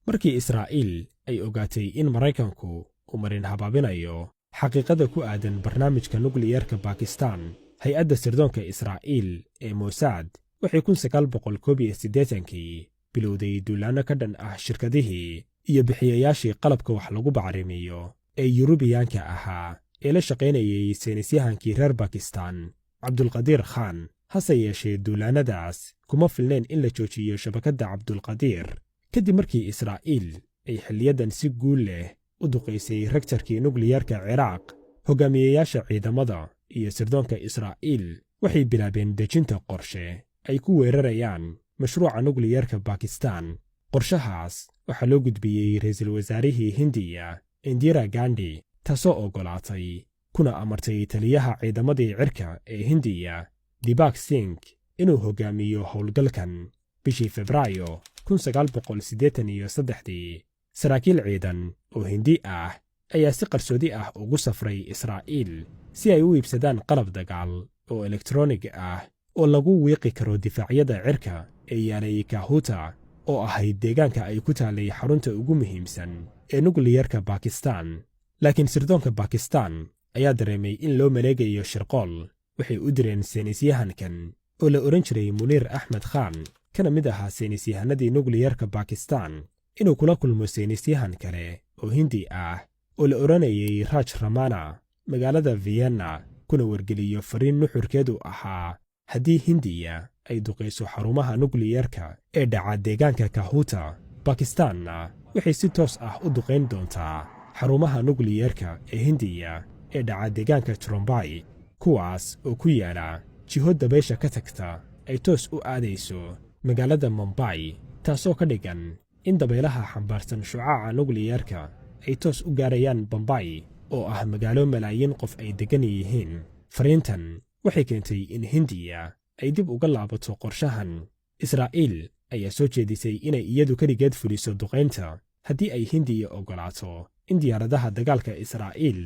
markii Israa'iil ay ogaatay in Maraykanku uu marin habaabinayo xaqiiqada ku aadan barnaamijka nukliyeerka Bakistan, hay-adda sirdoonka Israa'iil ee Mossad waxay 1981 bilowday duulaanno ka dhan ah shirkadihii iyo bixiyayaashii qalabka wax lagu bacrimiyo ee Yurubiyaanka ahaa ee la shaqaynayay saynisyahankii reer Bakistan Cabdulqadiir Khan. hase yeeshee duulaannadaas kuma filnayn in la joojiyo shabakadda Cabdulqadiir kadib markii Israa'iil ay xilliyadan si guul leh u duqaysay rektarkii nukliyeerka Ciraaq. Hogaamiyayaasha ciidamada iyo sirdoonka Israa'iil waxay bilaabeen dejinta qorshe ay ku weerarayaan mashruuca nukliyeerka Bakistan. qorshahaas waxaa loo gudbiyey ra'iisul wasaarihii Hindiya Indira Gandhi, taasoo ogolaatay kuna amartay taliyaha ciidamadii cirka ee Hindiya Dibak Singh inuu hogaamiyo howlgalkan. bishii Febraayo 1983 saraakiil ciidan oo Hindi ah ayaa si qarsoodi ah ugu safray Israa'iil si ay u iibsadaan qalab dagaal oo elektaroonig ah oo lagu wiiqi karo difaacyada cirka ee yaalay Kahuta oo ahayd deegaanka ay ku taalay xarunta ugu muhiimsan ee nukliyeerka Bakistan. laakiin sirdoonka Bakistan ayaa dareemay in loo maleegayo shirqool. waxay u direen saynisyahankan oo la oran jiray Munir Ahmed Khan, kana mid ahaa saynisyahanadii nukliyeerka Bakistan, inuu kula kulmo saynisyahan kale oo Hindi ah oo la oranayay Raj Ramana magaalada Vienna, kuna wargeliyo fariin nuxurkeedu ahaa haddii Hindiya ay duqayso xarumaha nukliyeerka ee dhaca deegaanka Kahuta, Bakistanna waxay si toos ah u duqayn doontaa xarumaha nukliyeerka ee Hindiya ee dhaca deegaanka Mumbai, kuwaas oo ku yaala jiho dabaysha ka tagta ay toos u aadayso magaalada Mumbai, taasoo ka dhigan in dabaylaha xambaarsan shucaaca nukliyeerka ay toos u gaarayaan Mumbai oo ah magaalo malaayiin qof ay degan yihiin. fariintan waxay keentay in Hindiya ay dib uga laabato qorshahan. Israa'iil ayaa soo jeedisay inay iyadu keligeed fuliso duqaynta haddii ay Hindiya ogolaato in diyaaradaha dagaalka Israa'iil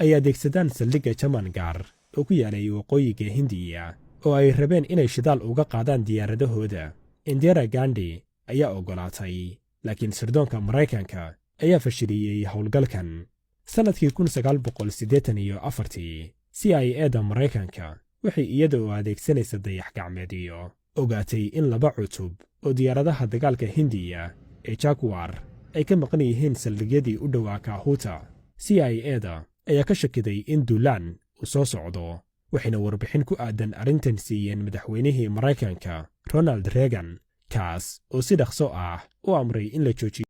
ay adeegsadaan saldhigga Jamangar oo ku yaalay waqooyiga Hindiya oo ay rabeen inay shidaal uga qaadaan diyaaradahooda. Indira Gandhi ayaa ogolaatay, laakiin sirdoonka Maraykanka ayaa fashiliyey howlgalkan. sannadkii 1984 CIA-da Maraykanka waxay iyada oo adeegsanaysa dayax-gacmeedyo ogaatay in 2 cutub oo diyaaradaha dagaalka Hindiya ee Jaguar ay ka maqan yihiin saldhigyadii u dhowaa Kahuta. CIA-da ayaa ka shakiday in duulaan uu soo socdo, waxayna warbixin ku aadan arrintan siiyeen madaxweynihii Maraykanka Ronald Reagan, kaas oo si dhaqso ah u amray in la joojiyo